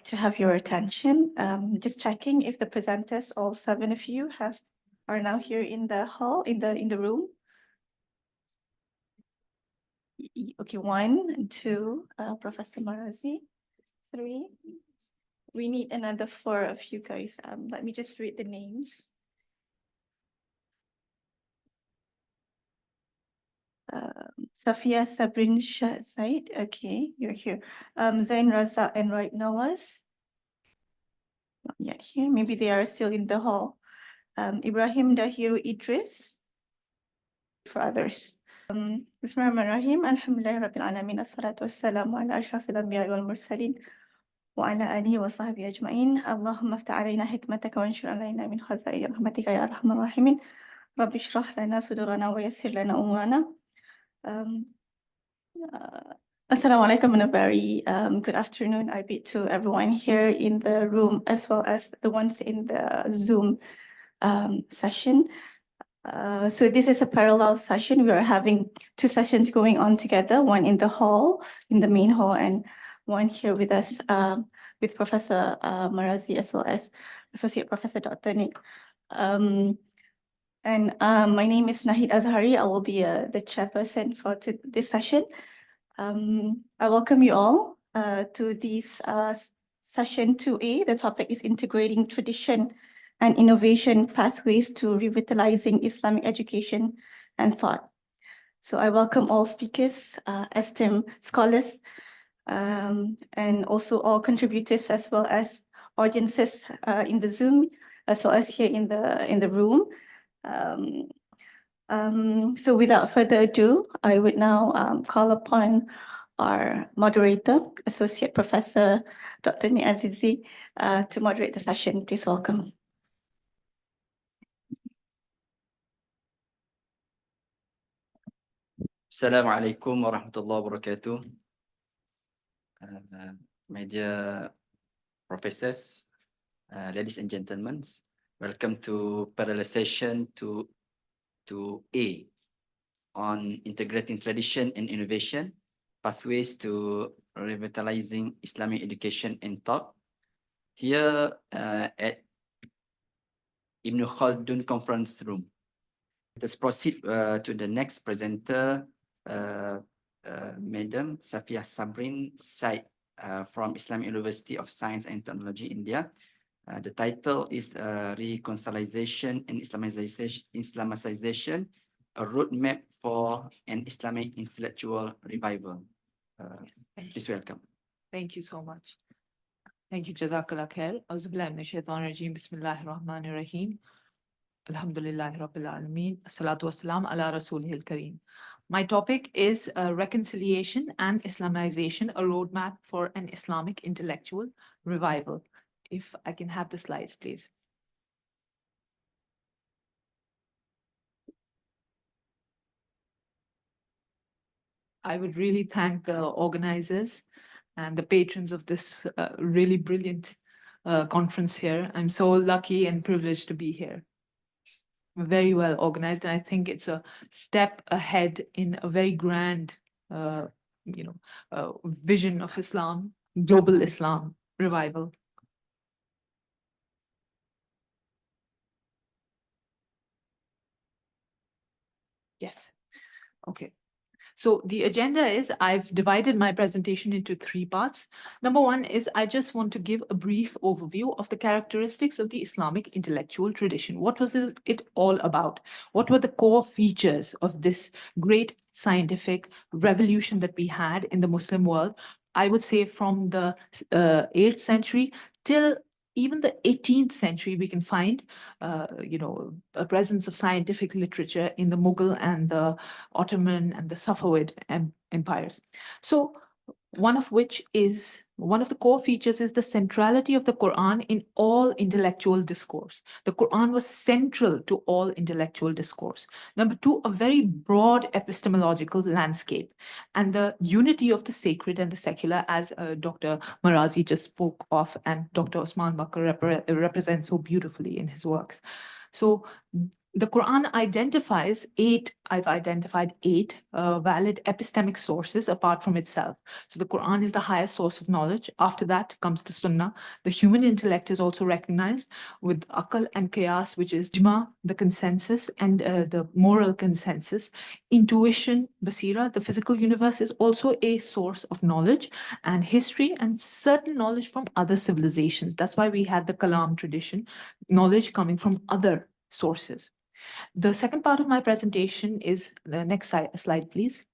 like to have your attention. Just checking if the presenters, all 7 of you, are now here in the hall, in the room. Okay, 1, 2, Professor Marazi, 3. We need another 4 of you guys. Let me just read the names. Safia Sabrin Shah Said, okay, you're here. Zain Raza and Right Nawaz, not yet here. Maybe they are still in the hall. Ibrahim Dahiru Idris, for others. Bismillahirrahmanirrahim. Alhamdulillah Rabbil Alamin. Assalatu wassalamu ala ashrafil anbiya wal mursalin wa ala alihi wa sahbihi ajma'in. Allahumma aftah alayna hikmataka wa anshur alayna min khaza'i rahmatika ya arhamar rahimin. Rabbi shrah lana sudurana wa yassir lana umurana. Assalamu alaikum and a very good afternoon. I bid to everyone here in the room as well as the ones in the Zoom session. So this is a parallel session. We are having 2 sessions going on together, one in the hall, in the main hall, and one here with us with Professor Marazi as well as Associate Professor Dr. Nick. My name is Nahid Azhari. I will be the chairperson for this session. I welcome you all to this session 2A. The topic is integrating tradition and innovation pathways to revitalizing Islamic education and thought. So I welcome all speakers, esteemed scholars, and also all contributors as well as audiences in the Zoom, as well as here in the room. So without further ado, I would now call upon our moderator, Associate Professor Dr. Ni Azizi, to moderate the session. Please welcome. Assalamu alaikum wa rahmatullahi wa barakatuh. My dear professors, ladies and gentlemen, welcome to parallel session 2A on integrating tradition and innovation, pathways to revitalizing Islamic education and thought. Here at Ibn Khaldun conference room. Let's proceed to the next presenter, Madam Safia Sabrin Said from Islamic University of Science and Technology, India. The title is Reconciliation and Islamization, a roadmap for an Islamic Intellectual Revival. Please welcome. Thank you so much. Thank you, Jazakallah khair. Auzubillahi minash shaitanir rajim. Bismillahir rahmanir rahim. Alhamdulillahi Rabbil Alameen. Assalatu wassalam ala Rasulihil Kareem. My topic is Reconciliation and Islamization, a roadmap for an Islamic Intellectual Revival. If I can have the slides, please. I would really thank the organizers and the patrons of this really brilliant conference here. I'm so lucky and privileged to be here. Very well organized, and I think it's a step ahead in a very grand, vision of Islam, global Islam revival. Yes. Okay. So the agenda is, I've divided my presentation into 3 parts. Number 1 is I just want to give a brief overview of the characteristics of the Islamic intellectual tradition. What was it all about? What were the core features of this great scientific revolution that we had in the Muslim world? I would say from the 8th century till even the 18th century, we can find, a presence of scientific literature in the Mughal and the Ottoman and the Safavid empires. So one of the core features is the centrality of the Quran in all intellectual discourse. The Quran was central to all intellectual discourse. Number 2, a very broad epistemological landscape and the unity of the sacred and the secular, as Dr. Marazi just spoke of and Dr. Osman Bakr represents so beautifully in his works. So The Quran identifies I've identified eight valid epistemic sources apart from itself. So the Quran is the highest source of knowledge. After that comes the Sunnah. The human intellect is also recognized with Aql and Qiyas, which is Ijma, the consensus, and the moral consensus. Intuition, Basira, the physical universe is also a source of knowledge, and history and certain knowledge from other civilizations. That's why we had the Kalam tradition, knowledge coming from other sources. The second part of my presentation is the next slide, please.